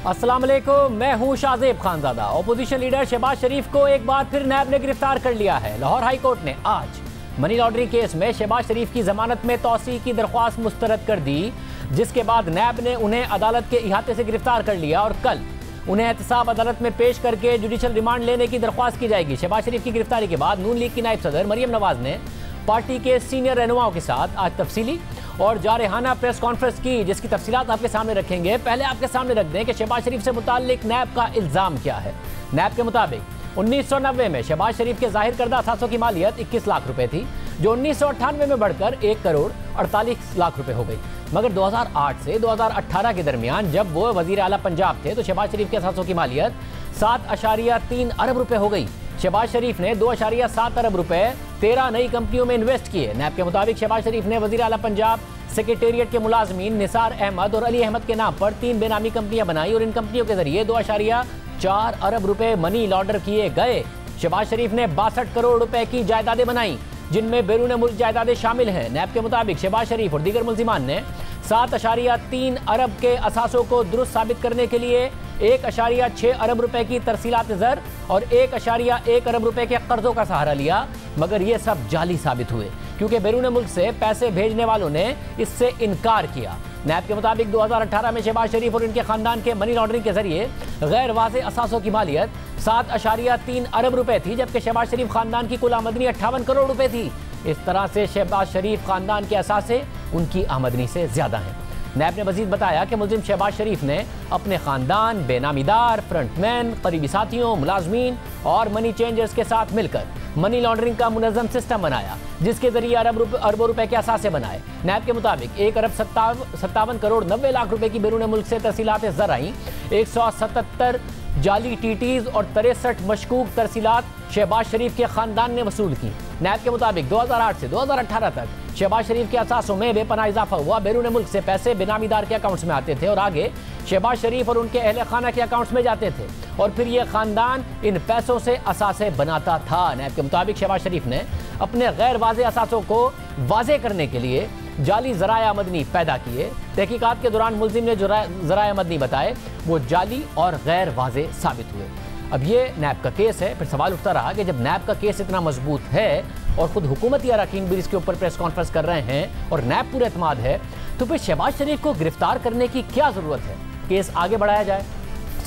अस्सलाम वालेकुम, मैं हूं शाहजेब खानजादा। अपोजिशन लीडर शहबाज शरीफ को एक बार फिर नैब ने गिरफ्तार कर लिया है। लाहौर हाई कोर्ट ने आज मनी लॉन्ड्रिंग केस में शहबाज शरीफ की जमानत में तौसी की दरख्वास्त मुस्तरद कर दी, जिसके बाद नैब ने उन्हें अदालत के इहाते से गिरफ्तार कर लिया और कल उन्हें एहतसाब अदालत में पेश करके जुडिशल रिमांड लेने की दरख्वास्त की जाएगी। शहबाज शरीफ की गिरफ्तारी के बाद नून लीग की नायब सदर मरियम नवाज ने पार्टी के सीनियर रहनुमाओं के साथ आज तफसीली और जारहाना प्रेस कॉन्फ्रेंस की, जिसकी तफसीलात आपके सामने रखेंगे। पहले आपके सामने रख दें कि शहबाज शरीफ से मुताल्लिक नैब का इल्ज़ाम क्या है। नैब के मुताबिक 1990 में शहबाज शरीफ के जाहिर करदा असासों की मालियत 21 लाख रुपए थी, जो 1998 में बढ़कर 1 करोड़ 48 लाख रुपए हो गई। मगर 2008 से 2018 के दरमियान जब वो वजीर आला पंजाब थे तो शहबाज शरीफ के असासों की मालियत 7.3 अरब रुपए हो गई। शहबाज शरीफ ने 2.7 अरब रुपए 13 नई कंपनियों में इन्वेस्ट किए। नैब के मुताबिक शहबाज शरीफ ने वजीर आला पंजाब सेक्रेटेरिएट के मुलाजमीन निसार अहमद और अली अहमद के नाम पर 3 बेनामी कंपनियां बनाई और इन कंपनियों के जरिए 2.4 अरब रुपए मनी लॉन्डर किए गए। शहबाज शरीफ ने 62 करोड़ रुपए की जायदादें बनाई, जिनमें बैरून मुल्क जायदादें शामिल हैं। नैब के मुताबिक शहबाज शरीफ और दीगर मुल्जिमान ने 7.3 अरब के असासों को दुरुस्त साबित करने के लिए 1.6 अरब रुपए की तरसीलात ज़र और 1.1 अरब रुपए के कर्जों का सहारा लिया, मगर ये सब जाली साबित हुए क्योंकि बैरून मुल्क से पैसे भेजने वालों ने इससे इनकार किया। नैब के मुताबिक 2018 में शहबाज शरीफ और इनके खानदान के मनी लॉन्ड्रिंग के जरिए गैर वाज़े असासों की मालियत 7.3 अरब रुपए थी, जबकि शहबाज शरीफ खानदान की कुल आमदनी 58 करोड़ रुपए थी। इस तरह से शहबाज शरीफ खानदान के असासे उनकी आमदनी से ज्यादा हैं। नैब ने मजीद बताया कि मुल्जिम शहबाज शरीफ ने अपने खानदान, बेनामीदार, फ्रंटमैन, करीबी साथियों, मुलाजमीन और मनी चेंजर्स के साथ मिलकर मनी लॉन्ड्रिंग का मुनज़्ज़म सिस्टम बनाया, जिसके जरिए अरबों रुपए के असासे बनाए। नैब के मुताबिक 1 अरब 57 करोड़ 90 लाख रुपए की बैरून मुल्क से तरसीलात ज़र आई, 177 जाली टीटीज और 63 मशकूक तरसीलात शहबाज शरीफ के खानदान ने वसूल की। नैब के मुताबिक 2008 से 2018 तक शहबाज शरीफ के असासों में बेपनाह इजाफा हुआ। बैरून मुल्क से पैसे बेनामीदार के अकाउंट्स में आते थे और आगे शहबाज शरीफ और उनके अहले खाना के अकाउंट्स में जाते थे और फिर ये खानदान इन पैसों से असासे बनाता था। नैब के मुताबिक शहबाज शरीफ ने अपने गैर वाज़े असासों को वाज़े करने के लिए जाली ज़राए आमदनी पैदा किए। तहकीकात के दौरान मुल्जिम ने जो ज़राए आमदनी बताए वो जाली और गैर वाज़े साबित हुए। अब ये नैब का केस है। फिर सवाल उठता रहा कि जब नैब का केस इतना मजबूत है और खुद हुकूमती अरकान भी इसके ऊपर प्रेस कॉन्फ्रेंस कर रहे हैं और नैब पूरा एतमाद है, तो फिर शहबाज शरीफ को गिरफ्तार करने की क्या ज़रूरत है? केस आगे बढ़ाया जाए,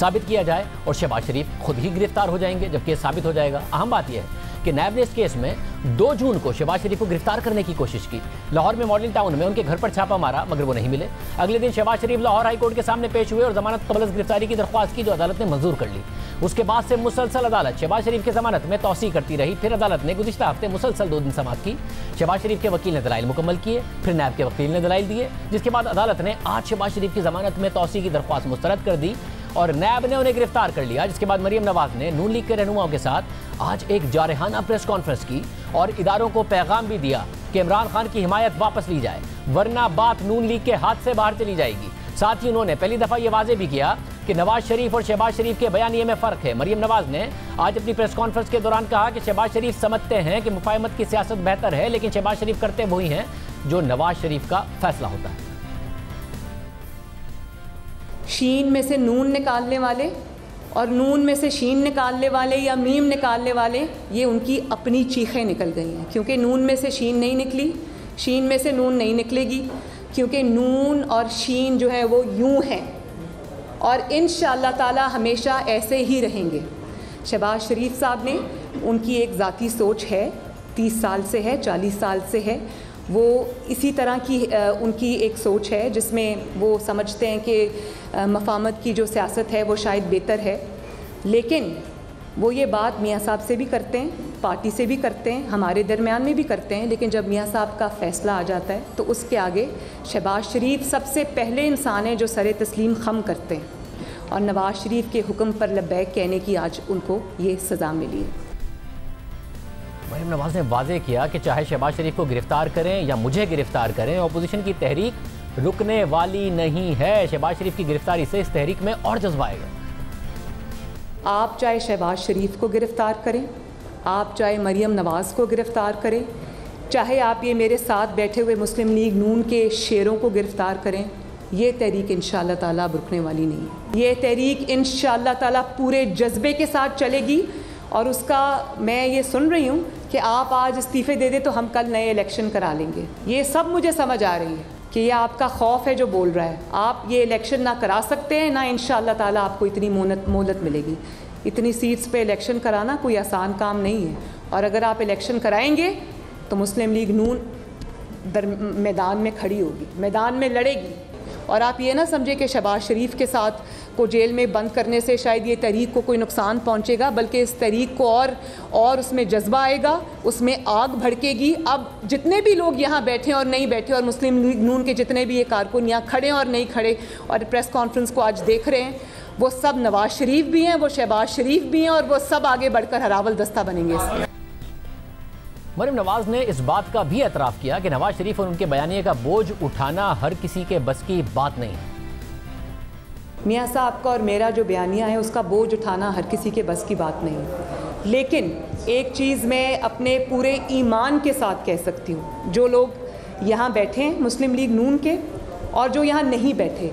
साबित किया जाए और शहबाज शरीफ खुद ही गिरफ्तार हो जाएंगे जब केस साबित हो जाएगा। अहम बात यह है कि नैब ने इस केस में 2 जून को शहबाज शरीफ को गिरफ्तार करने की कोशिश की। लाहौर में मॉडल टाउन में उनके घर पर छापा मारा, मगर वो नहीं मिले। अगले दिन शहबाज शरीफ लाहौर हाई कोर्ट के सामने पेश हुए और जमानत कबल गिरफ्तारी की दरख्वास्त की, जो अदालत ने मंजूर कर ली। उसके बाद से मुसलसल अदालत शहबाज शरीफ की जमानत में तौसी करती रही। फिर अदालत ने गुज़िश्ता हफ्ते मुसलसल 2 दिन समाअत की। शहबाज शरीफ के वकील ने दलाइल मुकम्मल किए, फिर नैब के वकील ने दलाइल दिए, जिसके बाद अदालत ने आज शहबाज शरीफ की जमानत में तौसी की दरख्वास्त मुस्तरद कर दी और नैब ने उन्हें गिरफ्तार कर लिया। जिसके बाद मरियम नवाज ने नून लीग के रहनुमाओं के साथ आज एक जारहाना प्रेस कॉन्फ्रेंस की और इदारों को पैगाम भी दिया कि इमरान खान की हिमायत वापस ली जाए, वरना बात नून लीग के हाथ से बाहर चली जाएगी। साथ ही उन्होंने पहली दफ़ा ये वाज़े भी किया कि नवाज शरीफ और शहबाज शरीफ के बयानिए में फ़र्क है। मरियम नवाज ने आज अपनी प्रेस कॉन्फ्रेंस के दौरान कहा कि शहबाज शरीफ समझते हैं कि मुफाहमत की सियासत बेहतर है, लेकिन शहबाज शरीफ करते वही हैं जो नवाज शरीफ का फैसला होता है। शीन में से नून निकालने वाले और नून में से शीन निकालने वाले या मीम निकालने वाले, ये उनकी अपनी चीखें निकल गई हैं, क्योंकि नून में से शीन नहीं निकली, शीन में से नून नहीं निकलेगी, क्योंकि नून और शीन जो है वो यूं हैं और इंशाअल्लाह ताला हमेशा ऐसे ही रहेंगे। शहबाज शरीफ साहब ने, उनकी एक ज़ाती सोच है, 30 साल से है, 40 साल से है, वो इसी तरह की उनकी एक सोच है जिसमें वो समझते हैं कि मफाहमत की जो सियासत है वो शायद बेहतर है। लेकिन वो ये बात मियाँ साहब से भी करते हैं, पार्टी से भी करते हैं, हमारे दरमियान में भी करते हैं, लेकिन जब मियाँ साहब का फ़ैसला आ जाता है तो उसके आगे शहबाज शरीफ सबसे पहले इंसान है जो सरे तस्लीम खम करते हैं और नवाज़ शरीफ के हुक्म पर लब्बैक कहने की आज उनको ये सज़ा मिली है। मरियम नवाज ने वाज़े किया कि चाहे शहबाज शरीफ को गिरफ्तार करें या मुझे गिरफ्तार करें, अपोजिशन की तहरीक रुकने वाली नहीं है। शहबाज शरीफ की गिरफ्तारी से इस तहरीक में और जज्बा आएगा। आप चाहे शहबाज शरीफ को गिरफ्तार करें, आप चाहे मरियम नवाज़ को गिरफ्तार करें, चाहे आप ये मेरे साथ बैठे हुए मुस्लिम लीग नून के शेरों को गिरफ्तार करें, ये तहरीक इंशाअल्लाह ताला अब रुकने वाली नहीं है। ये तहरीक इंशाअल्लाह ताला पूरे जज्बे के साथ चलेगी और उसका मैं ये सुन रही हूँ कि आप आज इस्तीफ़े दे दे तो हम कल नए इलेक्शन करा लेंगे। ये सब मुझे समझ आ रही है कि ये आपका खौफ है जो बोल रहा है। आप ये इलेक्शन ना करा सकते हैं, ना इंशाअल्लाह ताला आपको इतनी मोहलत मिलेगी। इतनी सीट्स पे इलेक्शन कराना कोई आसान काम नहीं है, और अगर आप इलेक्शन कराएंगे तो मुस्लिम लीग नून मैदान में खड़ी होगी, मैदान में लड़ेगी। और आप ये ना समझे कि शहबाज शरीफ के साथ को जेल में बंद करने से शायद ये तहरीक को कोई नुकसान पहुंचेगा, बल्कि इस तहरीक को और उसमें जज्बा आएगा, उसमें आग भड़केगी। अब जितने भी लोग यहाँ बैठे और नहीं बैठे, और मुस्लिम लीग नून के जितने भी ये कारकुन यहाँ खड़े और नहीं खड़े और प्रेस कॉन्फ्रेंस को आज देख रहे हैं, वो सब नवाज शरीफ भी हैं, वो शहबाज शरीफ भी हैं, और वो सब आगे बढ़कर हरावल दस्ता बनेंगे। इसमें मरीम नवाज ने इस बात का भी एतराफ़ किया कि नवाज शरीफ और उनके बयानिए का बोझ उठाना हर किसी के बस की बात नहीं है। मियाँ साहब का और मेरा जो बयानिया है उसका बोझ उठाना हर किसी के बस की बात नहीं है, लेकिन एक चीज़ मैं अपने पूरे ईमान के साथ कह सकती हूँ, जो लोग यहाँ बैठे हैं मुस्लिम लीग नून के और जो यहाँ नहीं बैठे,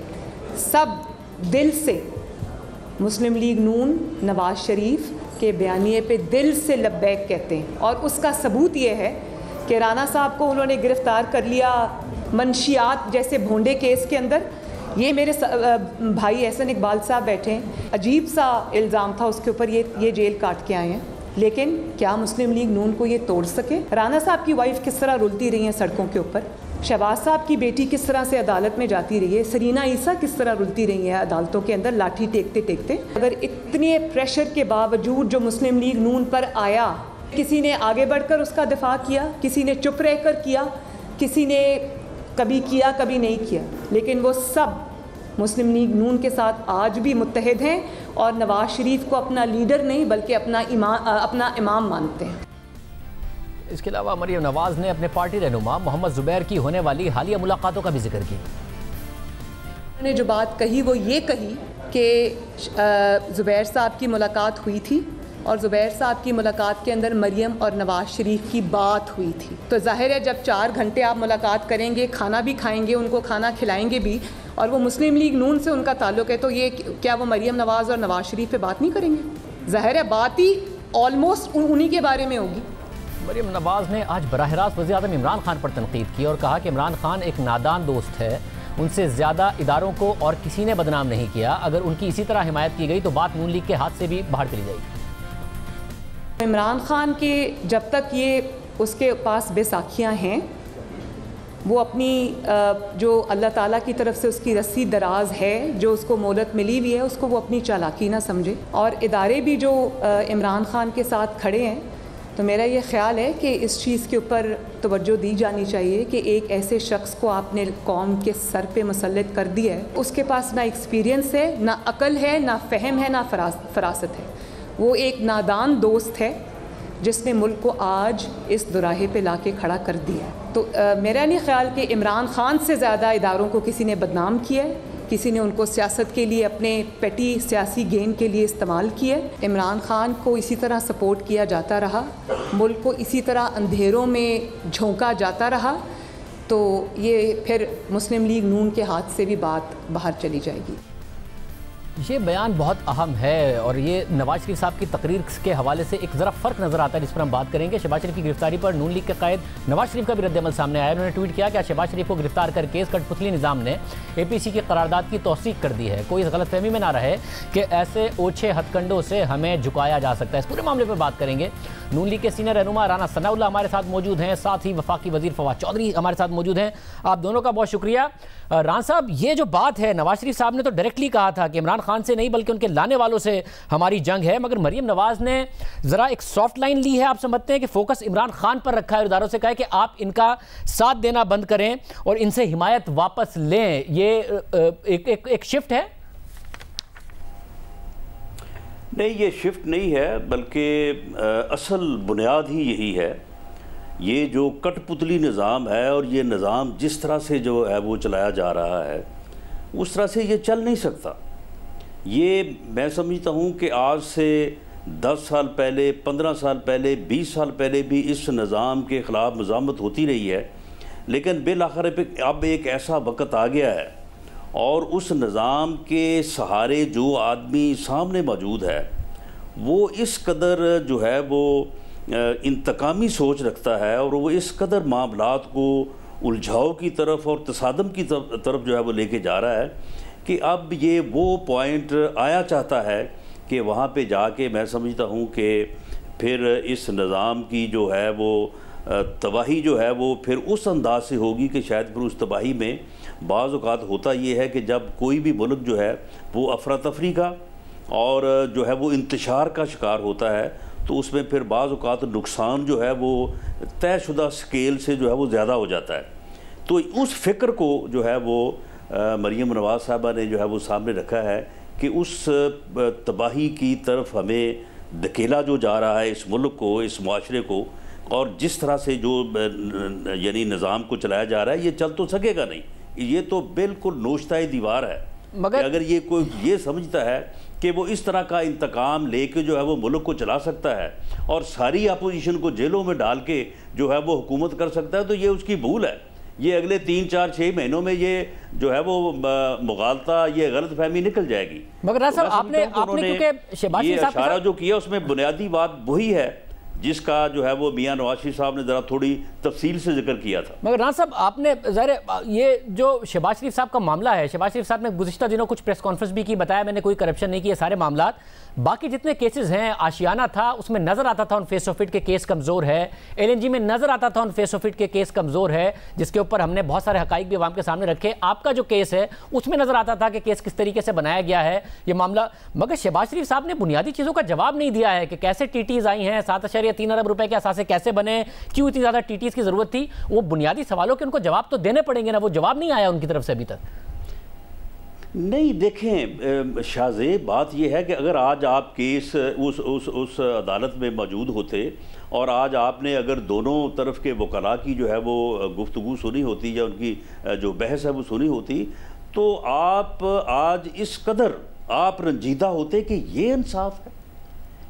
सब दिल से मुस्लिम लीग नून नवाज शरीफ के बयानिए पे दिल से लब्बैक कहते हैं। और उसका सबूत ये है कि राना साहब को उन्होंने गिरफ़्तार कर लिया मंशियात जैसे भोंडे केस के अंदर। ये मेरे भाई एहसन इकबाल साहब बैठे हैं, अजीब सा इल्ज़ाम था उसके ऊपर, ये जेल काट के आए हैं, लेकिन क्या मुस्लिम लीग नून को ये तोड़ सके? राना साहब की वाइफ किस तरह रुलती रही हैं सड़कों के ऊपर, शहबाज साहब की बेटी किस तरह से अदालत में जाती रही है, सरीना ईसा किस तरह रुलती रही है अदालतों के अंदर लाठी टेकते टेकते। अगर इतने प्रेशर के बावजूद जो मुस्लिम लीग नून पर आया, किसी ने आगे बढ़कर उसका दिफा किया, किसी ने चुप रहकर किया, किसी ने कभी किया कभी नहीं किया, लेकिन वो सब मुस्लिम लीग नून के साथ आज भी मुत्तहिद हैं और नवाज शरीफ को अपना लीडर नहीं बल्कि अपना इमाम मानते हैं। इसके अलावा मरीम नवाज ने अपने पार्टी रहनुमा मोहम्मद जुबैर की होने वाली हालिया मुलाकातों का भी जिक्र किया। उन्होंने जो बात कही वो ये कही कि जुबैर साहब की मुलाकात हुई थी और ज़ुबैर साहब की मुलाकात के अंदर मरियम और नवाज शरीफ की बात हुई थी। तो जाहिर है जब 4 घंटे आप मुलाकात करेंगे, खाना भी खाएंगे, उनको खाना खिलाएंगे भी, और वो मुस्लिम लीग नून से उनका ताल्लुक़ है, तो ये क्या वो मरियम नवाज़ और नवाज शरीफ पे बात नहीं करेंगे? जाहिर है बात ही ऑलमोस्ट उन्हीं के बारे में होगी। मरियम नवाज़ ने आज बराह रास्त वज़ीर-ए-आज़म इमरान खान पर तनकीद की और कहा कि इमरान खान एक नादान दोस्त है, उनसे ज़्यादा इदारों को और किसी ने बदनाम नहीं किया। अगर उनकी इसी तरह हिमायत की गई तो बात नून लीग के हाथ से भी बाहर चली जाएगी। इमरान खान के जब तक ये उसके पास बेसाखियाँ हैं, वो अपनी जो अल्लाह ताला की तरफ से उसकी रस्सी दराज है, जो उसको मोहलत मिली हुई है, उसको वो अपनी चालाकी ना समझे। और इदारे भी जो इमरान खान के साथ खड़े हैं, तो मेरा ये ख़्याल है कि इस चीज़ के ऊपर तवज्जो दी जानी चाहिए कि एक ऐसे शख्स को आपने कौम के सर पे मुसल्लत कर दिया है, उसके पास ना एक्सपीरियंस है, ना अकल है, ना फ़हम है, ना फरासत है। वो एक नादान दोस्त है जिसने मुल्क को आज इस दुराहे पे लाके खड़ा कर दिया है। तो मेरा नहीं ख्याल कि इमरान खान से ज़्यादा इदारों को किसी ने बदनाम किया है, किसी ने उनको सियासत के लिए अपने पेटी सियासी गेन के लिए इस्तेमाल किया है। इमरान खान को इसी तरह सपोर्ट किया जाता रहा, मुल्क को इसी तरह अंधेरों में झोंका जाता रहा, तो ये फिर मुस्लिम लीग नून के हाथ से भी बात बाहर चली जाएगी। ये बयान बहुत अहम है और ये नवाज शरीफ साहब की तकरीर के हवाले से एक ज़रा फ़र्क नज़र आता है, जिस पर हम बात करेंगे। शहबाज शरीफ की गिरफ्तारी पर नून लीग के कायद नवाज शरीफ का भी रद्द-ए-अमल सामने आया। उन्होंने ट्वीट किया कि शहबाज शरीफ को गिरफ्तार करके इस कठपुतली निज़ाम ने APC की करारदाद की तौसीक कर दी है। कोई इस गलतफहमी में ना रहे कि ऐसे ओछे हथकंडों से हमें झुकाया जा सकता है। इस पूरे मामले पर बात करेंगे। नून लीग के सीनियर रहनुमा राना सनाउल्लाह हमारे साथ मौजूद हैं, साथ ही वफाकी वज़ीर फवाद चौधरी हमारे साथ मौजूद हैं। आप दोनों का बहुत शुक्रिया। राना साहब, ये जो बात है, नवाज शरीफ साहब ने तो डायरेक्टली कहा था कि इमरान खान से नहीं बल्कि उनके लाने वालों से हमारी जंग है, मगर मरियम नवाज ने ज़रा एक सॉफ्ट लाइन ली है। आप समझते हैं कि फोकस इमरान खान पर रखा है, इदारों से कहा है कि आप इनका साथ देना बंद करें और इनसे हिमायत वापस लें। ये एक शिफ्ट है? नहीं, ये शिफ्ट नहीं है, बल्कि असल बुनियाद ही यही है। ये जो कठपुतली निज़ाम है और ये निज़ाम जिस तरह से जो है वो चलाया जा रहा है, उस तरह से ये चल नहीं सकता। ये मैं समझता हूँ कि आज से 10 साल पहले, 15 साल पहले, 20 साल पहले भी इस निज़ाम के ख़िलाफ़ मज़ामत होती रही है, लेकिन बिल आखिर पे अब एक ऐसा वक्त आ गया है और उस निज़ाम के सहारे जो आदमी सामने मौजूद है वो इस कदर जो है वो इंतकामी सोच रखता है और वो इस कदर मामलात को उलझाव की तरफ और तसादम की तरफ जो है वो लेके जा रहा है कि अब ये वो पॉइंट आया चाहता है कि वहाँ पे जाके मैं समझता हूँ कि फिर इस निज़ाम की जो है वो तबाही जो है वो फिर उस अंदाज से होगी कि शायद फिर उस तबाही में बाज़ औक़ात होता ये है कि जब कोई भी मुल्क जो है वो अफरा तफरी का और जो है वो इंतशार का शिकार होता है तो उसमें फिर बाज़ औक़ात नुकसान जो है वो तयशुदा स्केल से जो है वो ज़्यादा हो जाता है। तो उस फ़िक्र को जो है वो मरीम नवाज़ साहबा ने जो है वो सामने रखा है कि उस तबाही की तरफ हमें धकेला जो जा रहा है इस मुल्क को, इस मुआशरे को, और जिस तरह से जो यानी निज़ाम को चलाया जा रहा है ये चल तो सकेगा नहीं, ये तो बिल्कुल नोश्ताए दीवार है। मगर अगर ये कोई ये समझता है कि वो इस तरह का इंतकाम लेके जो है वो मुल्क को चला सकता है और सारी अपोजिशन को जेलों में डाल के जो है वो हुकूमत कर सकता है तो ये उसकी भूल है। ये अगले 3, 4, 6 महीनों में ये जो है वो मुगालता, ये गलत फहमी निकल जाएगी। मगर राज साहब आपने क्योंकि शहबाज शरीफ साहब इशारा जो किया उसमें बुनियादी बात वही है जिसका जो है वो मियां नवाज शरीफ साहब ने ज़रा थोड़ी तफसील से जिक्र किया था। मगर राज साहब आपने ज़ाहिर ये जो शहबाज शरीफ साहब का मामला है, शहबाज शरीफ साहब ने गुज़िश्ता दिनों कुछ प्रेस कॉन्फ्रेंस भी की, बताया मैंने कोई करप्शन नहीं किया, सारे मामला बाकी जितने केसेस हैं आशियाना था उसमें नजर आता था उन फेस ऑफ इट के केस कमज़ोर है, LNG में नजर आता था उन फेस ऑफ इट के केस कमज़ोर है जिसके ऊपर हमने बहुत सारे हकाइक भी आवाम के सामने रखे। आपका जो केस है उसमें नजर आता था कि केस किस तरीके से बनाया गया है ये मामला। मगर शहबाज शरीफ साहब ने बुनियादी चीज़ों का जवाब नहीं दिया है कि कैसे TTs आई हैं, 7.3 अरब रुपए के असासे कैसे बने, क्यों इतनी ज़्यादा TTs की ज़रूरत थी। वो बुनियादी सवालों के उनको जवाब तो देने पड़ेंगे ना, वो जवाब नहीं आया उनकी तरफ से अभी तक। नहीं देखें शाहज़ेब, बात यह है कि अगर आज आप केस उस अदालत में मौजूद होते और आज आपने अगर दोनों तरफ के वकला की जो है वो गुफ्तगू सुनी होती या उनकी जो बहस है वो सुनी होती तो आप आज इस कदर आप रंजीदा होते कि ये इंसाफ है।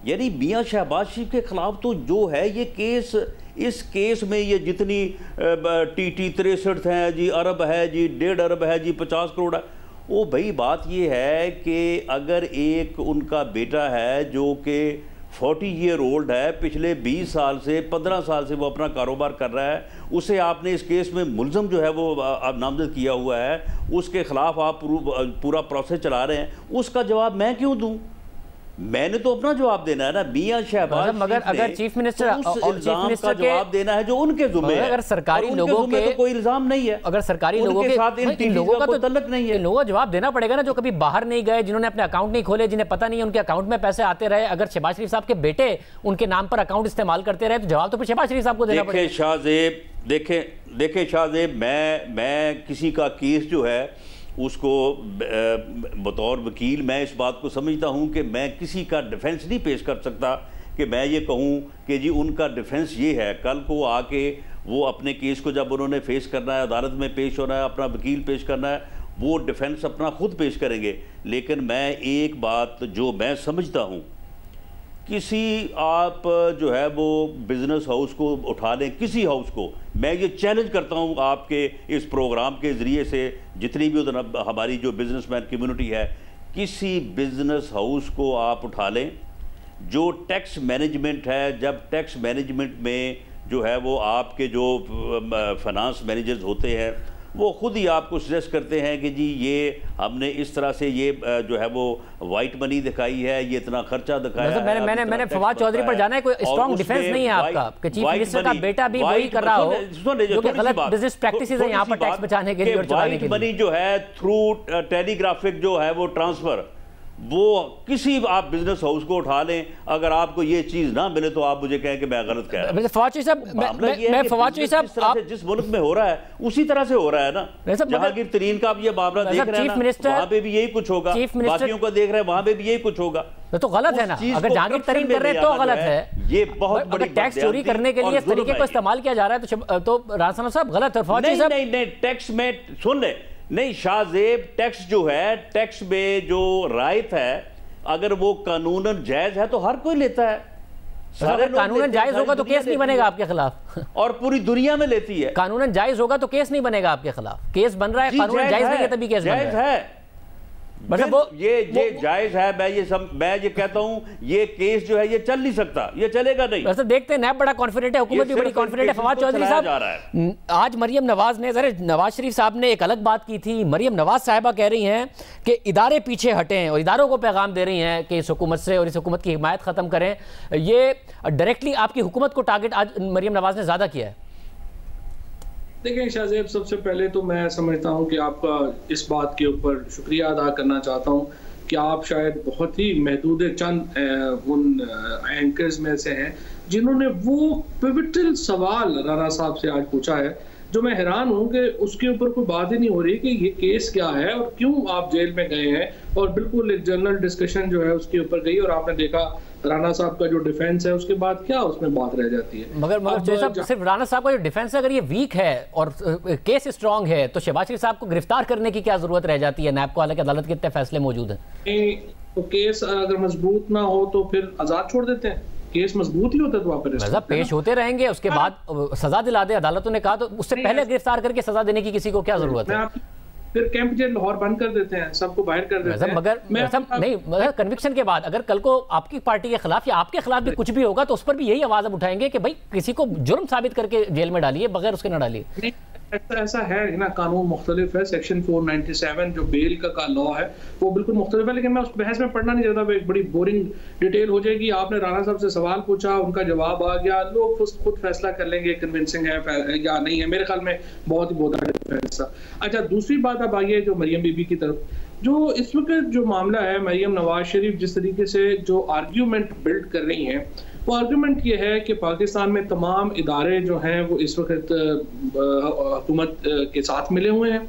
यानी मियां शहबाज शरीफ के ख़िलाफ़ तो जो है ये केस, इस केस में ये जितनी TT 63 हैं जी, अरब है जी, 1.5 अरब है जी, 50 करोड़ है, वो भाई बात ये है कि अगर एक उनका बेटा है जो कि 40 ईयर ओल्ड है, पिछले 20 साल से 15 साल से वो अपना कारोबार कर रहा है, उसे आपने इस केस में मुलज़म जो है वो आप नामजद किया हुआ है, उसके ख़िलाफ़ आप पूरा प्रोसेस चला रहे हैं, उसका जवाब मैं क्यों दूँ? मैंने तो अपना जवाब देना है ना। मियां शहबाज मगर अगर चीफ मिनिस्टर और चीफ मिनिस्टर का जवाब देना है जो उनके जुम्मे है, अगर सरकारी लोगों के तो कोई इल्जाम नहीं है, अगर सरकारी लोगों के साथ इन लोगों का तो तल्लुक नहीं है, लोगों को जवाब देना पड़ेगा ना, जो कभी बाहर नहीं गए, जिन्होंने अपने अकाउंट नहीं खोले, जिन्हें पता नहीं है उनके अकाउंट में पैसे आते रहे। अगर शहबाज शरीफ साहब के बेटे उनके नाम पर अकाउंट इस्तेमाल करते रहे तो जवाब तो फिर शहबाज शरीफ साहब को देना पड़ेगा। शाहजेब देखें शाहजेब, मैं किसी का केस जो है उसको बतौर वकील मैं इस बात को समझता हूँ कि मैं किसी का डिफेंस नहीं पेश कर सकता कि मैं ये कहूँ कि जी उनका डिफेंस ये है। कल को आके वो अपने केस को जब उन्होंने फेस करना है, अदालत में पेश होना है, अपना वकील पेश करना है, वो डिफेंस अपना खुद पेश करेंगे। लेकिन मैं एक बात जो मैं समझता हूँ, किसी आप जो है वो बिज़नेस हाउस को उठा लें, किसी हाउस को, मैं ये चैलेंज करता हूँ आपके इस प्रोग्राम के ज़रिए से, जितनी भी हमारी जो बिजनेसमैन कम्युनिटी है, किसी बिज़नेस हाउस को आप उठा लें जो टैक्स मैनेजमेंट है। जब टैक्स मैनेजमेंट में जो है वो आपके जो फाइनेंस मैनेजर्स होते हैं वो खुद ही आपको सजेस्ट करते हैं कि जी ये हमने इस तरह से ये जो है वो वाइट मनी दिखाई है, ये इतना खर्चा दिखाया है। मैंने फवाद चौधरी पर जाना है, कोई स्ट्रॉन्ग डिफेंस नहीं है आपका कि चीफ मिनिस्टर का बेटा भी वही कर रहा हो जो कि गलत बिजनेस प्रैक्टिसेस हैं यहाँ पर टैक्स बचाने के लिए और चुकाने के लिए। वाइट मनी जो है थ्रू टेलीग्राफिक जो है वो ट्रांसफर, वो किसी आप बिजनेस हाउस को उठा लें, अगर आपको ये चीज ना मिले तो आप मुझे कहें कि मैं गलत कह रहा हूं। फवाद साहब जिस मुल्क में हो रहा है उसी तरह से हो रहा है ना। जहांगीर तरीन का आप ये मामला देख रहे हैं ना, वहां पे भी यही कुछ होगा, बाकियों का देख रहे हैं वहां पे भी यही कुछ होगा। तो गलत है ना, अगर जहांगीर तरीन कर रहे हैं तो गलत है। ये बहुत बड़ी टैक्स चोरी करने के लिए इस तरीके को इस्तेमाल किया जा रहा है तो राना साहब गलत है। फवाद साहब नहीं, टैक्स में सुन ले, नहीं शाहजेब, टैक्स जो है, टैक्स में जो रायत है अगर वो कानूनन जायज है तो हर कोई लेता है। सारे लोग कानूनन जायज होगा तो केस नहीं बनेगा आपके खिलाफ, और पूरी दुनिया में लेती है। कानूनन जायज होगा तो केस नहीं बनेगा आपके खिलाफ, केस बन रहा है, कानूनन जायज नहीं है तभी केस बन रहा है। मतलब वो ये जायज है। मैं ये कहता हूं ये केस जो है ये चल नहीं सकता, ये चलेगा नहीं। वैसे देखते हैं नैब बड़ा कॉन्फिडेंट है, हुकूमत भी बड़ी कॉन्फिडेंट है। फवाद चौधरी साहब, आज मरियम नवाज ने, नवाज शरीफ साहब ने एक अलग बात की थी। मरियम नवाज साहिबा कह रही हैं कि इदारे पीछे हटें और इदारों को पैगाम दे रही हैं कि इस हुकूमत से और इस हुकूमत की हिमायत खत्म करें। ये डायरेक्टली आपकी हुकूमत को टारगेट आज मरियम नवाज ने ज्यादा किया है। देखिए शाहजेब, सबसे पहले तो मैं समझता हूं कि आपका इस बात के ऊपर शुक्रिया अदा करना चाहता हूं कि आप शायद बहुत ही महदूद चंद उन एंकर्स में से हैं जिन्होंने वो पिवटल सवाल राना साहब से आज पूछा है, जो मैं हैरान हूं कि उसके ऊपर कोई बात ही नहीं हो रही कि ये केस क्या है और क्यों आप जेल में गए हैं, और बिल्कुल एक जनरल डिस्कशन जो है उसके ऊपर गई और आपने देखा राना साहब का जो डिफेंस है उसके बाद क्या उसमें बात रह जाती है। मगर सिर्फ राना साहब का जो डिफेंस है, अगर ये वीक है और केस स्ट्रांग है तो शहबाज शरीफ साहब को गिरफ्तार करने की क्या जरूरत रह जाती है नैब को, हालांकि अदालत के इतने फैसले मौजूद हैं। तो केस अगर मजबूत ना हो तो फिर आजाद छोड़ देते हैं, केस मजबूत ही होता है तो वापस पेश होते रहेंगे, उसके बाद सजा दिला दे अदालतों ने कहा, तो उससे पहले गिरफ्तार करके सजा देने की किसी को क्या जरूरत है। फिर कैंप जेल लाहौर बंद कर देते हैं, सबको बाहर कर देते हैं। मगर नहीं, मगर कन्विक्शन के बाद अगर कल को आपकी पार्टी के खिलाफ या आपके खिलाफ भी कुछ भी होगा तो उस पर भी यही आवाज अब उठाएंगे कि भाई किसी को जुर्म साबित करके जेल में डालिए, बगैर उसके न डालिए। ऐसा है ना, कानून मुख्तलिफ है। सेक्शन 497 जो बेल का लॉ है वो बिल्कुल मुख्तलिफ है, लेकिन मैं उस बहस में पढ़ना नहीं चाहता, एक बड़ी बोरिंग डिटेल हो जाएगी। आपने राना साहब से सवाल पूछा, उनका जवाब आ गया, लोग खुद फैसला कर लेंगे कन्विंसिंग है या नहीं है। मेरे ख्याल में बहुत ही बहुत डिफरेंस था। अच्छा, दूसरी बात अब आई है जो मरियम बीबी की तरफ, जो इस वक्त जो मामला है, मरियम नवाज शरीफ जिस तरीके से जो आर्ग्यूमेंट बिल्ड कर रही हैं, वो आर्गूमेंट ये है कि पाकिस्तान में तमाम इदारे जो हैं वो इस वक्त हुकूमत के साथ मिले हुए हैं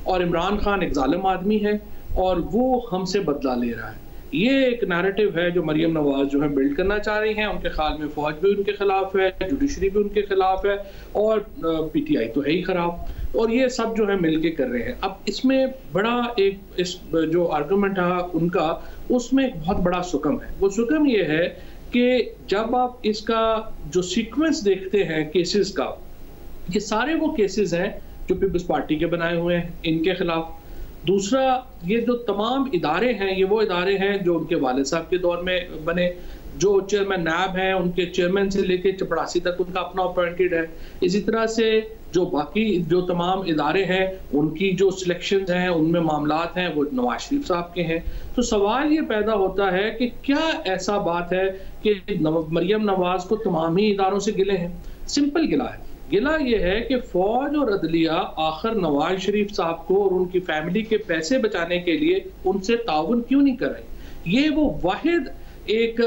और इमरान खान एक जालिम आदमी है और वो हमसे बदला ले रहा है। ये एक नैरेटिव है जो मरियम नवाज जो है बिल्ड करना चाह रही हैं। उनके ख्याल में फौज भी उनके खिलाफ है, जुडिशरी भी उनके खिलाफ है और PTI तो है ही खराब, और ये सब जो है मिलके कर रहे हैं। अब इसमें बड़ा एक इस जो आर्गूमेंट है उनका, उसमें एक बहुत बड़ा सुकम है। वो सुकम ये है कि जब आप इसका जो सीक्वेंस देखते हैं केसेस का, ये सारे वो केसेस हैं जो पीपल्स पार्टी के बनाए हुए हैं इनके खिलाफ। दूसरा, ये जो तमाम इदारे हैं ये वो इदारे हैं जो उनके वालिद साहब के दौर में बने। जो चेयरमैन नैब हैं उनके चेयरमैन से लेके चपड़ासी तक उनका अपना अपॉइंटेड है। इसी तरह से जो बाकी जो तमाम इदारे हैं उनकी जो सिलेक्शंस हैं उनमें मामलात हैं वो नवाज शरीफ साहब के हैं। तो सवाल ये पैदा होता है कि क्या ऐसा बात है कि मरियम नवाज को तमाम ही इदारों से गिले हैं? सिंपल गिला है। गिला ये है कि फौज और अदलिया आखिर नवाज शरीफ साहब को और उनकी फैमिली के पैसे बचाने के लिए उनसे ताउन क्यों नहीं कर रही? ये वो वाहिद एक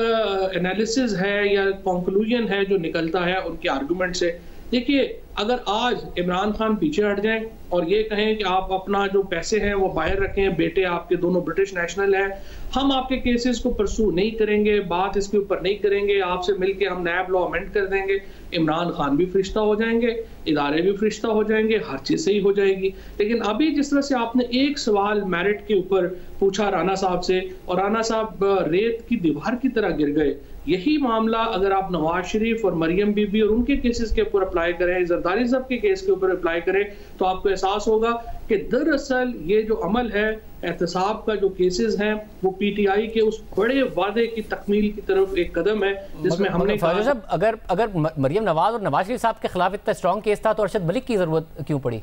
एनालिसिस है या कंक्लूजन है जो निकलता है उनके आर्गुमेंट से। देखिए, अगर आज इमरान खान पीछे हट जाएं और ये कहें कि आप अपना जो पैसे हैं वो बाहर रखें, बेटे आपके दोनों ब्रिटिश नेशनल हैं, हम आपके केसेस को परसू नहीं करेंगे, बात इसके ऊपर नहीं करेंगे, आपसे मिलके हम नैब लॉ अमेंड कर देंगे, इमरान खान भी फरिश्ता हो जाएंगे, इदारे भी फरिश्ता हो जाएंगे, हर चीज़ सही हो जाएगी। लेकिन अभी जिस तरह से आपने एक सवाल मेरिट के ऊपर पूछा राना साहब से और राना साहब रेत की दीवार की तरह गिर गए, यही मामला अगर आप नवाज शरीफ और मरियम बीबी और उनके केसेस के ऊपर अप्लाई करें, जरदारी साहब के केस के ऊपर अप्लाई करें, तो आपको एहसास होगा कि दरअसल ये जो अमल है एहतसाब का, जो केसेस हैं, वो PTI के उस बड़े वादे की तकमील की तरफ एक कदम है जिसमें हमने साहब अगर मरियम नवाज और नवाज शरीफ साहब के खिलाफ इतना स्ट्रॉन्ग केस था तो अरशद मलिक की जरूरत क्यों पड़ी?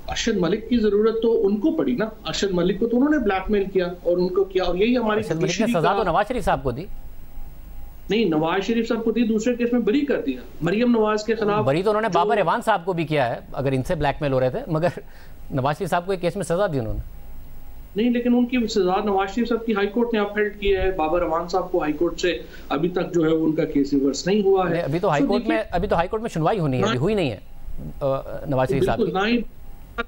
अरशद मलिक की जरूरत तो उनको पड़ी ना। अरशद मलिक को तो उन्होंने ब्लैकमेल किया और उनको किया, और यही हमारी सजा तो नवाज शरीफ साहब को दी नहीं, नवाज शरीफ साहब को दी, दूसरे केस में बरी कर दिया। मरियम नवाज के खिलाफ बरी तो उन्होंने बाबर एवान साहब को भी किया है, अगर इनसे ब्लैकमेल हो रहे थे, मगर नवाज शरीफ साहब को एक केस में सजा दी उन्होंने नहीं। लेकिन उनकी सजा नवाज शरीफ साहब की हाई कोर्ट ने अपहेल्ड की है। बाबर एवान साहब को हाई कोर्ट से अभी तक जो है उनका केस रिवर्स नहीं हुआ है। अभी तो हाई कोर्ट में सुनवाई होनी है, हुई नहीं है नवाज शरीफ साहब की।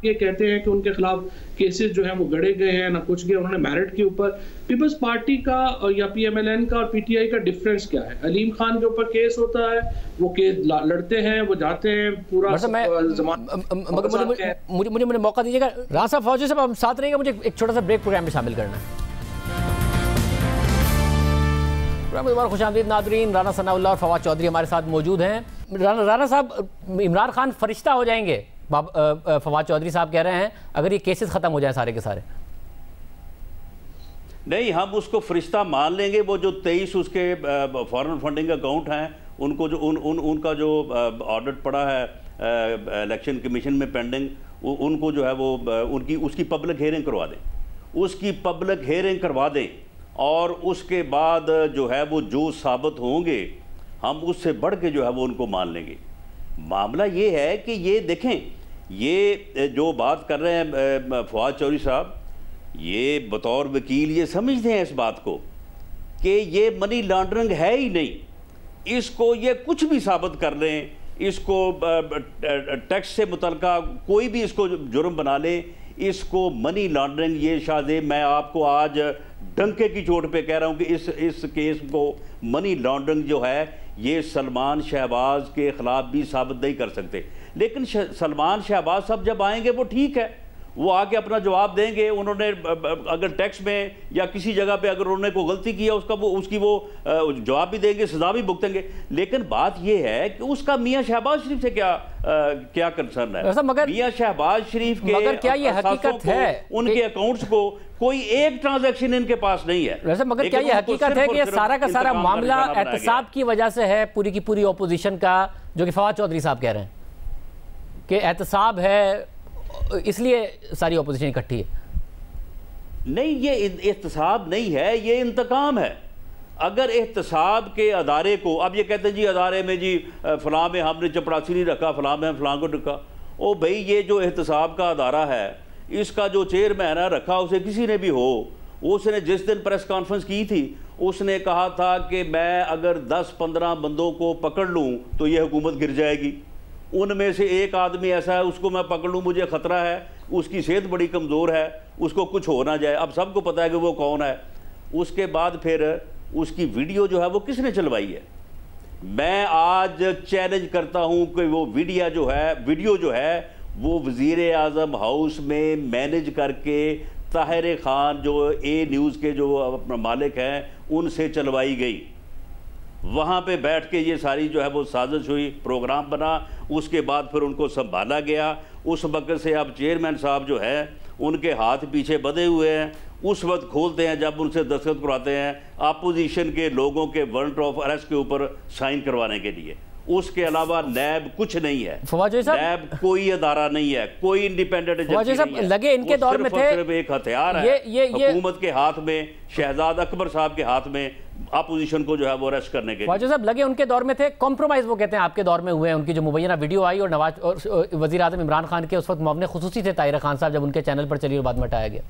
ये कहते हैं कि उनके खिलाफ केसेस जो हैं वो गड़े गए हैं, ना कुछ गए। उन्होंने मेरिट के ऊपर पीपल्स पार्टी का या PMLN का और PTI का डिफरेंस क्या है? अलीम खान के ऊपर केस होता है, वो केस लड़ते हैं, वो जाते हैं, पूरा मुझे मौका दीजिएगा। राना साहब, फौजी साहब, हम साथ रहेंगे, मुझे एक छोटा सा ब्रेक प्रोग्राम में शामिल करना है। खुशामदीद नादरीन। राना सनाउल्लाह और फवाद चौधरी हमारे साथ मौजूद हैं। राना साहब, इमरान खान फरिश्ता हो जाएंगे, फवाद चौधरी साहब कह रहे हैं, अगर ये केसेस ख़त्म हो जाए सारे के सारे। नहीं, हम उसको फरिश्ता मान लेंगे। वो जो 23 उसके फॉरेन फंडिंग अकाउंट हैं, उनको जो उनका जो ऑडिट पड़ा है इलेक्शन कमीशन में पेंडिंग, उनको जो है वो उसकी पब्लिक हेयरिंग करवा दें, उसकी पब्लिक हेयरिंग करवा दें, और उसके बाद जो है वो जो साबित होंगे हम उससे बढ़ के जो है वो उनको मान लेंगे। मामला ये है कि ये देखें, ये जो बात कर रहे हैं फवाद चौधरी साहब, ये बतौर वकील ये समझते हैं इस बात को कि ये मनी लॉन्ड्रिंग है ही नहीं। इसको ये कुछ भी साबित कर लें, इसको टैक्स से मुतल्लिका कोई भी इसको जुर्म बना ले, इसको मनी लॉन्ड्रिंग, ये शायद मैं आपको आज डंके की चोट पे कह रहा हूँ कि इस केस को मनी लॉन्ड्रिंग जो है ये सलमान शहबाज के ख़िलाफ़ भी साबित नहीं कर सकते। लेकिन सलमान शहबाज साहब जब आएंगे वो ठीक है, वो आके अपना जवाब देंगे। उन्होंने अगर टैक्स में या किसी जगह पे अगर उन्होंने कोई गलती की है उसकी वो जवाब भी देंगे, सजा भी भुगतेंगे। लेकिन बात ये है कि उसका मियां शहबाज शरीफ से क्या कंसर्न है? मगर मियां शहबाज शरीफ के मगर क्या ये हकीकत है उनके अकाउंट्स को कोई एक ट्रांजैक्शन इनके पास नहीं है? वैसे मगर क्या ये हकीकत है कि ये सारा का सारा मामला एहतसाब की वजह से है, पूरी की पूरी ऑपोजिशन का, जो कि फवाद चौधरी साहब कह रहे हैं कि एहतसाब है इसलिए सारी ऑपोजिशन इकट्ठी है? नहीं, ये एहतसाब नहीं है, ये इंतकाम है। अगर एहतसाब के अदारे को, अब ये कहते हैं जी अदारे में जी फलां में हमने चपरासी नहीं रखा, फलां में फलां को रखा। ओ भाई, ये जो एहतसाब का अदारा है, इसका जो चेयरमैन है रखा, उसे किसी ने भी हो, उसने जिस दिन प्रेस कॉन्फ्रेंस की थी उसने कहा था कि मैं अगर 10-15 बंदों को पकड़ लूँ तो ये हुकूमत गिर जाएगी। उनमें से एक आदमी ऐसा है, उसको मैं पकड़ लूँ, मुझे ख़तरा है, उसकी सेहत बड़ी कमज़ोर है, उसको कुछ हो ना जाए। अब सबको पता है कि वो कौन है। उसके बाद फिर उसकी वीडियो जो है वो किसने चलवाई है? मैं आज चैलेंज करता हूँ कि वो वीडियो जो है वो वज़ीर आज़म हाउस में मैनेज करके ताहिर ख़ान जो ए न्यूज़ के जो मालिक हैं उनसे चलवाई गई। वहाँ पे बैठ के ये सारी जो है वो साजिश हुई, प्रोग्राम बना, उसके बाद फिर उनको संभाला गया। उस वक्त से अब चेयरमैन साहब जो है उनके हाथ पीछे बंधे हुए हैं। उस वक्त खोलते हैं जब उनसे दस्तखत करवाते हैं अपोजिशन के लोगों के वारंट ऑफ अरेस्ट के ऊपर साइन करवाने के लिए। उसके अलावा नैब कुछ नहीं है, नैब कोई अदारा नहीं है, कोई इंडिपेंडेंट एजेंसी नहीं है। लगे इनके दौर में थे, सिर्फ एक हथियार है हुकूमत के हाथ में, शहजाद अकबर साहब के हाथ में, अपोजिशन को जो है वो अरेस्ट करने के लिए। साहब लगे उनके दौर में थे, कॉम्प्रोमाइज वो कहते हैं आपके दौर में हुए हैं। उनकी जो मुबैना वीडियो आई और नवाज और वज़ीर आज़म इमरान खान के उस वक्त मुआवने खुसूसी थे ताहिर खान साहब, जब उनके चैनल पर चली और बाद में हटाया गया।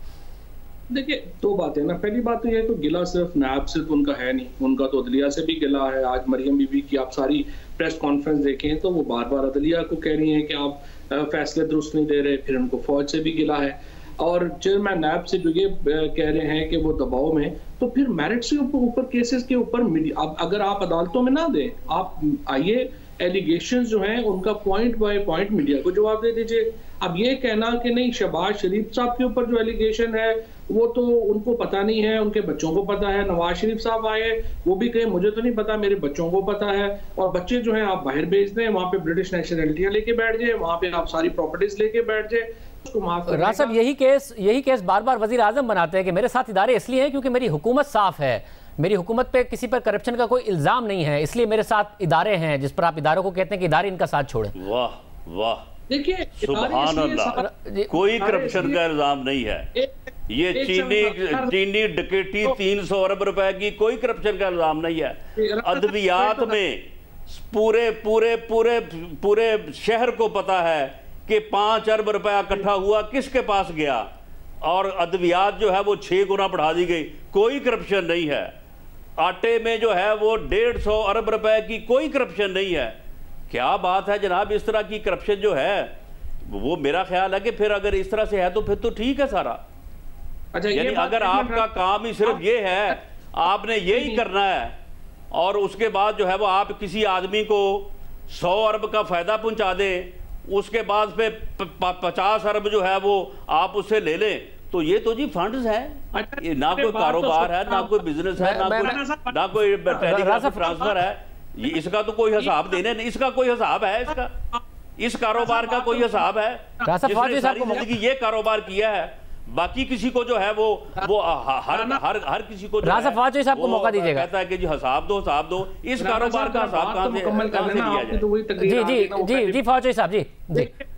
देखिए, दो बातें ना। पहली बात तो ये तो गिला सिर्फ नैब से तो उनका है नहीं, उनका तो अदलिया से भी गिला है। आज मरियम बीबी की आप सारी प्रेस कॉन्फ्रेंस देखें तो वो बार बार अदलिया को कह रही हैं कि आप फैसले दुरुस्त नहीं दे रहे। फिर उनको फौज से भी गिला है, और चेयरमैन नैब से जो ये कह रहे हैं कि वो दबाव में, तो फिर मेरिट से ऊपर केसेस के ऊपर अब अगर आप अदालतों में ना दें, आप आइए एलिगेशंस जो हैं उनका पॉइंट बाय पॉइंट मीडिया को जवाब दे दीजिए। अब ये कहना कि नहीं शहबाज शरीफ साहब के ऊपर जो एलिगेशन है वो तो उनको पता नहीं है, उनके बच्चों को पता है। नवाज शरीफ साहब आए, वो भी कहे मुझे तो नहीं पता, मेरे बच्चों को पता है। और बच्चे जो हैं आप बाहर भेज दें, वहाँ पे ब्रिटिश नेशनलिटियाँ लेके बैठ जाए, वहाँ पे आप सारी प्रॉपर्टीज लेके बैठ जाए। राज साहब, यही केस बार बार वज़ीर आज़म बनाते हैं कि मेरे साथ इदारे इसलिए हैं क्योंकि मेरी हुकूमत साफ है, मेरी हुकूमत पे किसी पर करप्शन का कोई इल्ज़ाम नहीं है, इसलिए मेरे साथ इदारे हैं, जिस पर आप इदारों को कहते हैं कि इदारे इनका साथ छोड़े। वाह वाह, देखिए सुभान अल्लाह, कोई करप्शन का इल्ज़ाम नहीं है। ये चीनी डकैती 300 अरब रुपए की, कोई करप्शन का इल्ज़ाम नहीं है। अदवियात में पूरे पूरे पूरे पूरे शहर को पता है कि 5 अरब रुपया इकट्ठा हुआ, किसके पास गया, और अद्वियात जो है वो 6 गुना बढ़ा दी गई। कोई करप्शन नहीं है। आटे में जो है वो 150 अरब रुपए की कोई करप्शन नहीं है। क्या बात है जनाब, इस तरह की करप्शन जो है वो मेरा ख्याल है कि फिर अगर इस तरह से है तो फिर तो ठीक है सारा। अच्छा, यानी अगर आपका काम ही सिर्फ ये है, आपने यही करना है, और उसके बाद जो है वो आप किसी आदमी को 100 अरब का फायदा पहुंचा दें, उसके बाद फिर 50 अरब जो है वो आप उससे ले लें, तो ये तो जी फंड्स हैं, ये ना कोई कारोबार है, ना कोई बिजनेस है, ना कोई ट्रांसफर है, इसका तो कोई हिसाब देने नहीं, इसका कोई हिसाब है, इसका इस कारोबार का कोई हिसाब है? जिसने सारी जिंदगी ये कारोबार किया है, बाकी किसी को जो है वो हर किसी को साहब को मौका दीजिएगा, कहता है कि जी हिसाब दो, इस कारोबार का हिसाब कहां से लिया जाए? जी फौजी साहब जी।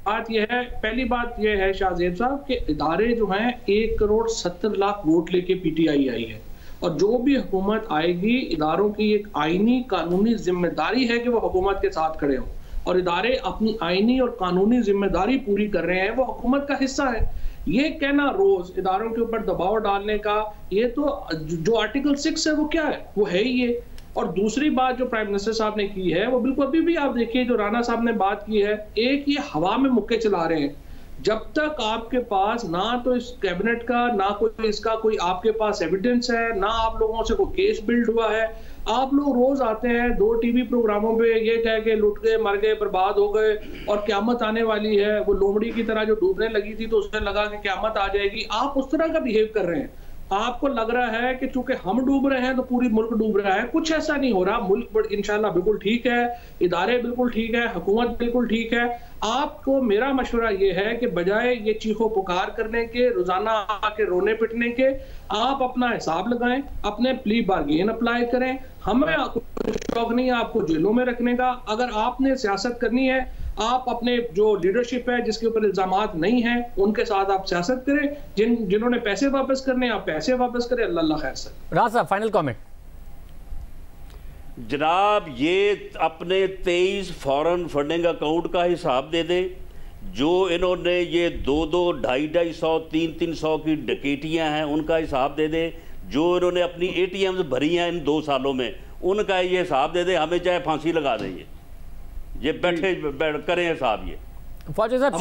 बात यह है, पहली बात यह है शाहजेब साहब कि इदारे जो हैं 1,70,00,000 वोट लेके पीटीआई आई है, और जो भी हुकूमत आएगी, इदारों की एक आईनी कानूनी जिम्मेदारी है कि वो हुकूमत के साथ खड़े हों, और इदारे अपनी आईनी और कानूनी जिम्मेदारी पूरी कर रहे हैं, वो हुकूमत का हिस्सा है। ये कहना रोज इदारों के ऊपर दबाव डालने का, ये तो जो आर्टिकल 6 है वो क्या है, वो है ही ये। और दूसरी बात जो प्राइम मिनिस्टर साहब ने की है वो बिल्कुल अभी भी आप देखिए, जो राणा साहब ने बात की है, एक ये हवा में मुक्के चला रहे हैं। जब तक आपके पास ना तो इस कैबिनेट का, ना कोई इसका कोई आपके पास एविडेंस है, ना आप लोगों से कोई केस बिल्ड हुआ है, आप लोग रोज आते हैं 2 टीवी प्रोग्रामों पे ये कह के लुट गए, मर गए, बर्बाद हो गए और क्यामत आने वाली है, वो लोमड़ी की तरह जो डूबने लगी थी तो उसने लगा कि क्यामत आ जाएगी। आप उस तरह का बिहेव कर रहे हैं, आपको लग रहा है कि चूंकि हम डूब रहे हैं तो पूरी मुल्क डूब रहा है। कुछ ऐसा नहीं हो रहा, मुल्क इंशाल्लाह बिल्कुल ठीक है, इदारे बिल्कुल ठीक है, हुकूमत बिल्कुल ठीक है। आपको मेरा मशवरा ये है कि बजाय ये चीखो पुकार करने के, रोजाना आके रोने पिटने के, आप अपना हिसाब लगाएं, अपने प्ली बार्गेन अप्लाई करें। हमें शौक नहीं है आपको जेलों में रखने का। अगर आपने सियासत करनी है, आप अपने जो लीडरशिप है जिसके ऊपर इल्जामात नहीं है उनके साथ आप सियासत करें, जिन्होंने पैसे वापस करने आप पैसे वापस करें। अल्लाह खैर सर। राज साहब फाइनल कमेंट। जनाब, ये अपने 23 फॉरेन फंडिंग अकाउंट का हिसाब दे दे, जो इन्होंने ये 200, 250, 300 की डकैतियां हैं उनका हिसाब दे दे, जो इन्होंने अपनी ATMs भरी हैं इन 2 सालों में उनका ये हिसाब दे दे, हमें चाहे फांसी लगा दे। ये बैठे करें हिसाब। ये फौजी साहब,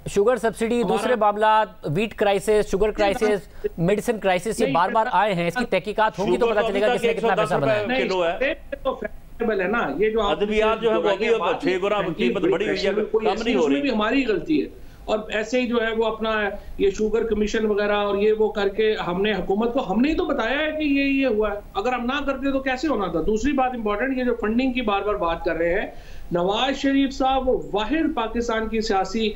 शुगर सब्सिडी, दूसरे मामला, wheat crisis, sugar crisis, medicine crisis, ये बार बार आए हैं, इसकी तहकीकात होगी तो पता चलेगा किसने कितना पैसा बनाया। किलो है ना, ये जो अद्वियात जो है वो भी 6 गुना कीमत बढ़ी हुई है, कम नहीं हो रही। भी हमारी गलती है, और ऐसे ही जो है वो अपना ये शुगर कमीशन वगैरह और ये वो करके हमने हुकूमत को हमने ही तो बताया है कि ये हुआ है। अगर हम ना करते तो कैसे होना था। दूसरी बात इंपॉर्टेंट, ये जो फंडिंग की बार बार बात कर रहे हैं, नवाज शरीफ साहब वो वाहिद पाकिस्तान की सियासी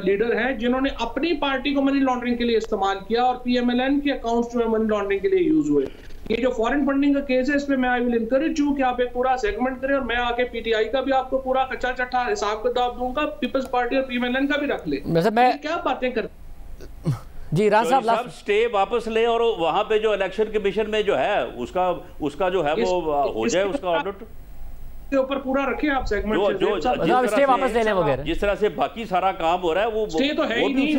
लीडर हैं जिन्होंने अपनी पार्टी को मनी लॉन्ड्रिंग के लिए इस्तेमाल किया, और PMLN के अकाउंट्स जो है मनी लॉन्ड्रिंग के लिए यूज हुए। ये जो फॉरेन फंडिंग का केस है, इस पे मैं आई विल इनकरेज यू कि आप एक पूरा सेगमेंट करें, और मैं आके PTI का भी आपको पूरा कच्चा चट्टा हिसाब किताब दूंगा, पीपल्स पार्टी और PMLN का भी रख ले। मैं क्या बातें कर जी राज साहब, स्टे वापस ले और वहां पे जो इलेक्शन कमीशन में जो है उसका जो है वो हो जाए, उसका ऑडिट के ऊपर पूरा रखें आप सेगमेंट स्टे वापस ले लें वगैरह। जिस तरह से बाकी सारा काम हो रहा है वो स्टे तो है ही नहीं,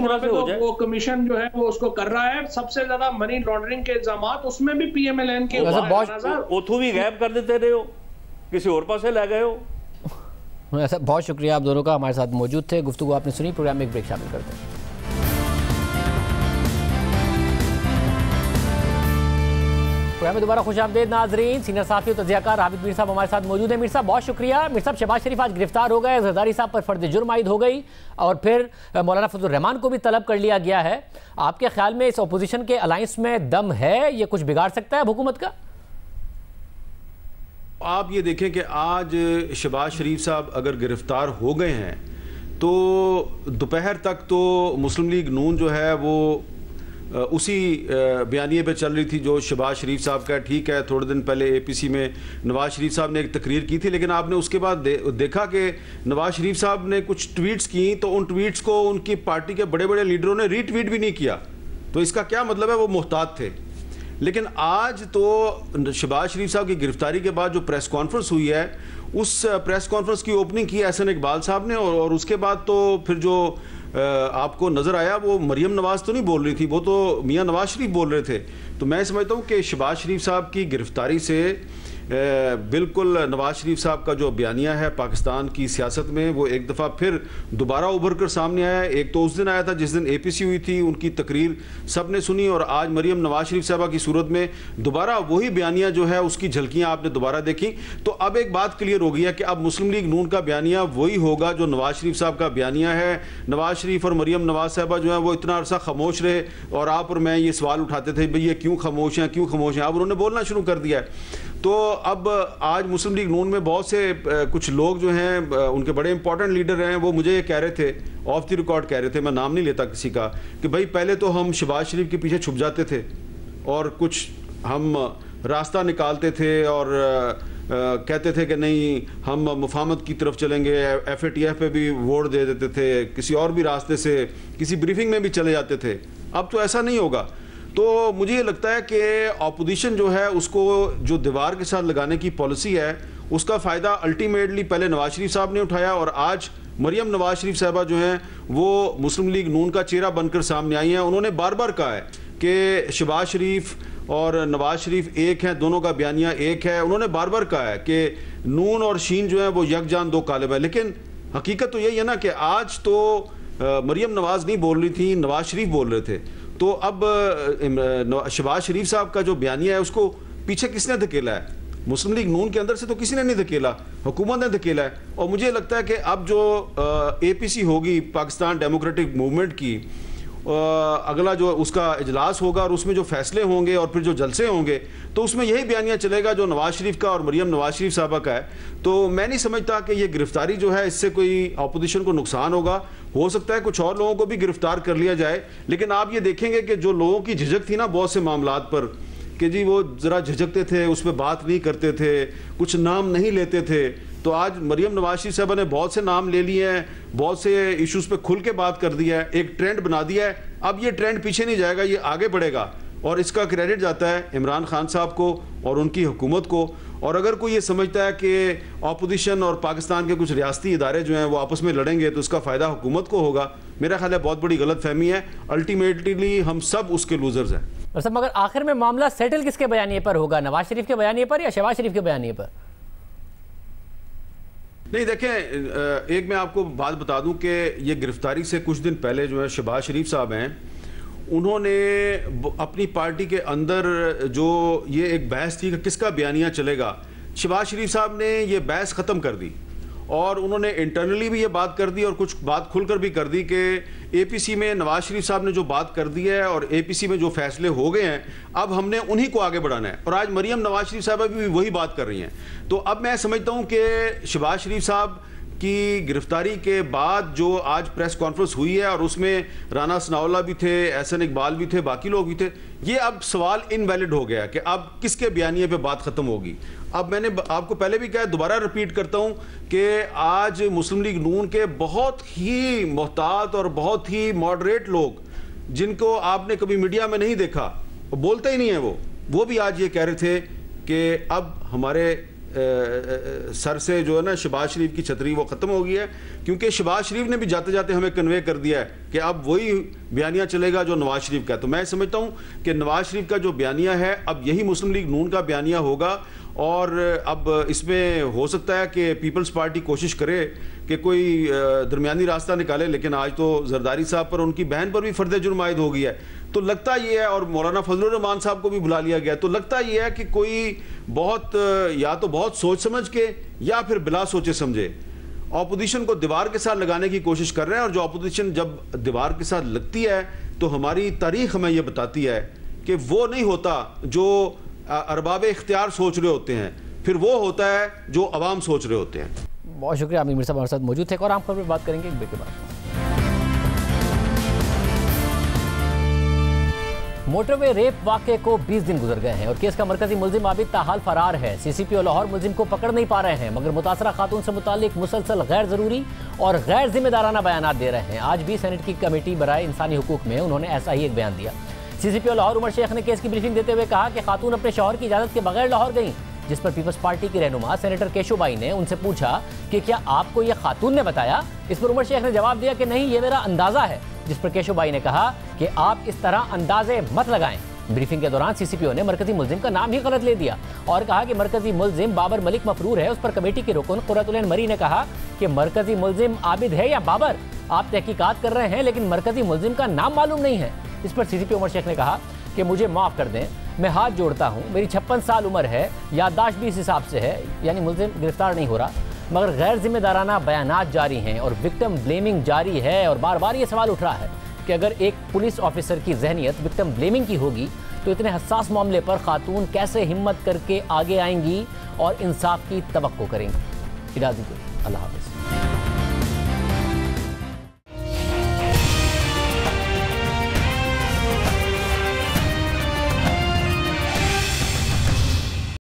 वो कमीशन जो है वो उसको कर रहा है। सबसे ज्यादा मनी लॉन्ड्रिंग के इल्जामात उसमें भी PMLN के ओथू भी गायब कर देते रहे हो, किसी और पास ले गए हो। बहुत शुक्रिया आप दोनों का हमारे साथ मौजूद थे, गुफ्तगू आपने सुनी। प्रोग्राम में एक ब्रेक शामिल करते हैं। प्रोग्राम में दोबारा खुशामदीद नाजरीन। सीनियर साथी और तजियाकार हामिद मीर साहब हमारे साथ मौजूद हैं। मीर साहब बहुत शुक्रिया। मीर साहब, शहबाज शरीफ आज गिरफ्तार हो गए, जरदारी साहब पर फर्द जुर्म आयद हो गई और फिर मौलाना फजलुर रहमान को भी तलब कर लिया गया है। आपके ख्याल में इस अपोजिशन के अलायंस में दम है, ये कुछ बिगाड़ सकता है हुकूमत का? आप ये देखें कि आज शहबाज शरीफ साहब अगर गिरफ्तार हो गए हैं तो दोपहर तक तो मुस्लिम लीग नून जो है वो उसी बयानिए पे चल रही थी जो शहबाज शरीफ साहब का। ठीक है, थोड़े दिन पहले APC में नवाज शरीफ साहब ने एक तकरीर की थी, लेकिन आपने उसके बाद देखा कि नवाज शरीफ साहब ने कुछ ट्वीट्स की तो उन ट्वीट्स को उनकी पार्टी के बड़े बड़े लीडरों ने रीट्वीट भी नहीं किया। तो इसका क्या मतलब है, वो मुहतात थे। लेकिन आज तो शहबाज शरीफ साहब की गिरफ्तारी के बाद जो प्रेस कॉन्फ्रेंस हुई है, उस प्रेस कॉन्फ्रेंस की ओपनिंग की एहसन इकबाल साहब ने, और उसके बाद तो फिर जो आपको नज़र आया वो मरियम नवाज तो नहीं बोल रही थी, वो तो मियां नवाज शरीफ बोल रहे थे। तो मैं समझता हूँ कि शहबाज शरीफ साहब की गिरफ्तारी से बिल्कुल नवाज शरीफ साहब का जो बयानिया है पाकिस्तान की सियासत में, वो एक दफ़ा फिर दोबारा उभर कर सामने आया। एक तो उस दिन आया था जिस दिन APC हुई थी, उनकी तकरीर सब ने सुनी, और आज मरियम नवाज शरीफ साहबा की सूरत में दोबारा वही बयानिया जो है उसकी झलकियाँ आपने दोबारा देखी। तो अब एक बात क्लियर हो गई है कि अब मुस्लिम लीग नून का बयानिया वही होगा जो नवाज शरीफ साहब का बयानिया है। नवाज शरीफ और मरियम नवाज साहबा जो है वो इतना अरसा खामोश रहे और आप और मैं ये सवाल उठाते थे भाई ये क्यों खामोश हैं, क्यों खामोश हैं। अब उन्होंने बोलना शुरू कर दिया है। तो अब आज मुस्लिम लीग नून में बहुत से कुछ लोग जो हैं उनके बड़े इंपॉर्टेंट लीडर हैं, वो मुझे ये कह रहे थे, ऑफ द रिकॉर्ड कह रहे थे, मैं नाम नहीं लेता किसी का, कि भाई पहले तो हम शहबाज शरीफ के पीछे छुप जाते थे और कुछ हम रास्ता निकालते थे और कहते थे कि नहीं हम मुफाहमत की तरफ चलेंगे, FATF पे भी वोट दे देते थे, किसी और भी रास्ते से किसी ब्रीफिंग में भी चले जाते थे। अब तो ऐसा नहीं होगा। तो मुझे ये लगता है कि अपोजिशन जो है उसको जो दीवार के साथ लगाने की पॉलिसी है उसका फ़ायदा अल्टीमेटली पहले नवाज शरीफ साहब ने उठाया और आज मरियम नवाज शरीफ साहबा जो हैं वो मुस्लिम लीग नून का चेहरा बनकर सामने आई हैं। उन्होंने बार बार कहा है कि शहबाज शरीफ और नवाज शरीफ एक हैं, दोनों का बयानिया एक है। उन्होंने बार बार कहा है कि नून और शीन जो है वो यकजान दो कालिब है, लेकिन हकीकत तो यही है ना कि आज तो मरियम नवाज नहीं बोल रही थी, नवाज शरीफ बोल रहे थे। तो अब शहबाज शरीफ साहब का जो बयानिया है उसको पीछे किसने धकेला है? मुस्लिम लीग नून के अंदर से तो किसी ने नहीं धकेला, हुकूमत ने धकेला है। और मुझे लगता है कि अब जो APC होगी, पाकिस्तान डेमोक्रेटिक मूवमेंट की, अगला जो उसका इजलास होगा और उसमें जो फैसले होंगे और फिर जो जलसे होंगे तो उसमें यही बयानिया चलेगा जो नवाज शरीफ का और मरियम नवाज शरीफ साहबा का है। तो मैं नहीं समझता कि ये गिरफ्तारी जो है इससे कोई अपोजिशन को नुकसान होगा। हो सकता है कुछ और लोगों को भी गिरफ्तार कर लिया जाए, लेकिन आप ये देखेंगे कि जो लोगों की झिझक थी ना बहुत से मामलात पर कि जी वो ज़रा झिझकते थे, उस पर बात नहीं करते थे, कुछ नाम नहीं लेते थे, तो आज मरियम नवाज शरीफ साहबा ने बहुत से नाम ले लिए हैं, बहुत से इश्यूज़ पे खुल के बात कर दिया है, एक ट्रेंड बना दिया है। अब ये ट्रेंड पीछे नहीं जाएगा, ये आगे बढ़ेगा और इसका क्रेडिट जाता है इमरान खान साहब को और उनकी हुकूमत को। और अगर कोई ये समझता है कि अपोजिशन और पाकिस्तान के कुछ रियासती इदारे जो हैं वो आपस में लड़ेंगे तो उसका फ़ायदा हुकूमत को होगा, मेरा ख्याल है बहुत बड़ी गलत फहमी है। अल्टीमेटली हम सब उसके लूजर्स हैं। और सब मगर आखिर में मामला सेटल किसके बयानिए पर होगा, नवाज शरीफ के बयानिए पर या शहबाज शरीफ के बयानिए पर? नहीं देखें, एक मैं आपको बात बता दूं कि ये गिरफ्तारी से कुछ दिन पहले जो है शहबाज शरीफ साहब हैं, उन्होंने अपनी पार्टी के अंदर जो ये एक बहस थी कि किसका बयानिया चलेगा, शहबाज शरीफ साहब ने ये बहस ख़त्म कर दी और उन्होंने इंटरनली भी ये बात कर दी और कुछ बात खुलकर भी कर दी कि APC में नवाज शरीफ साहब ने जो बात कर दी है और APC में जो फैसले हो गए हैं अब हमने उन्हीं को आगे बढ़ाना है। और आज मरियम नवाज शरीफ साहबा भी वही बात कर रही हैं। तो अब मैं समझता हूँ कि शहबाज शरीफ साहब की गिरफ्तारी के बाद जो आज प्रेस कॉन्फ्रेंस हुई है और उसमें राना सनाउल्लाह भी थे, एहसन इकबाल भी थे, बाकी लोग भी थे, ये अब सवाल इनवैलिड हो गया कि अब किसके बयानिए पे बात ख़त्म होगी। अब मैंने आपको पहले भी कहा, दोबारा रिपीट करता हूँ कि आज मुस्लिम लीग नून के बहुत ही मोहतात और बहुत ही मॉडरेट लोग जिनको आपने कभी मीडिया में नहीं देखा, बोलते ही नहीं है, वो भी आज ये कह रहे थे कि अब हमारे सर से जो है ना शहबाज शरीफ की छतरी वो ख़त्म हो गई है, क्योंकि शहबाज शरीफ ने भी जाते जाते हमें कन्वे कर दिया है कि अब वही बयानिया चलेगा जो नवाज शरीफ का है। तो मैं समझता हूँ कि नवाज शरीफ का जो बयानिया है अब यही मुस्लिम लीग नून का बयानिया होगा। और अब इसमें हो सकता है कि पीपल्स पार्टी कोशिश करे कि कोई दरमियानी रास्ता निकाले, लेकिन आज तो जरदारी साहब पर, उनकी बहन पर भी फर्द जुर्म आयद हो गया है। तो लगता ये है, और मौलाना फजलुर रहमान साहब को भी बुला लिया गया, तो लगता ये है कि कोई बहुत या तो बहुत सोच समझ के या फिर बिला सोचे समझे अपोजिशन को दीवार के साथ लगाने की कोशिश कर रहे हैं। और जो अपोजिशन जब दीवार के साथ लगती है तो हमारी तारीख हमें यह बताती है कि वो नहीं होता जो अरबाब इख्तियार सोच रहे होते हैं, फिर वो होता है जो अवाम सोच रहे होते हैं। बहुत शुक्रिया आमिर साहब हमारे साथ मौजूद थे और आम खबर पर बात करेंगे एक ब्रेक के बाद। मोटरवे रेप वाक़े को 20 दिन गुजर गए हैं और केस का मरकजी मुलजिम आबिद ताहाल फरार है। CCPO लाहौर मुलजिम को पकड़ नहीं पा रहे हैं, मगर मुतासरा खातून से मुतालिक मुसलसल गैर ज़रूरी और गैर जिम्मेदाराना बयानात दे रहे हैं। आज भी सेनेट की कमेटी बराए इंसानी हुकूक में उन्होंने ऐसा ही एक बयान दिया। CCPO लाहौर उमर शेख ने केस की ब्रीफिंग देते हुए कहा कि खातून अपने शौहर की इजाज़त के बगैर लाहौर गई, जिस पर पीपल्स पार्टी की रहनुमा सेनेटर केशुबाई ने उनसे पूछा कि क्या आपको यह खातून ने बताया। इस पर उमर शेख ने जवाब दिया कि नहीं, ये मेरा अंदाज़ा है, जिस पर केशुबाई ने कहा कि आप इस तरह अंदाजे मत लगाएं। ब्रीफिंग के दौरान CCPO ने मरकजी मुलजिम का नाम ही गलत ले दिया और कहा कि मरकजी मुलजिम बाबर मलिक मफरूर है। उस पर कमेटी के रुकन कुर्रतुल मरी ने कहा कि मरकजी मुलजिम आबिद है या बाबर, आप तहकीकात कर रहे हैं लेकिन मरकजी मुलजिम का नाम मालूम नहीं है। इस पर CCPO उमर शेख ने कहा कि मुझे माफ़ कर दें, मैं हाथ जोड़ता हूँ, मेरी 56 साल उम्र है, याददाश्त भी इस हिसाब से है, यानी मुलजिम गिरफ्तार नहीं हो रहा। मगर गैर जिम्मेदाराना बयानात जारी हैं और विक्टिम ब्लेमिंग जारी है। और बार बार ये सवाल उठ रहा है कि अगर एक पुलिस ऑफिसर की जहनियत विक्टिम ब्लेमिंग की होगी तो इतने हसास मामले पर खातून कैसे हिम्मत करके आगे आएंगी और इंसाफ की तवक्को करेंगी। इजाज़त दीजिए, अल्लाह हाफ़िज़।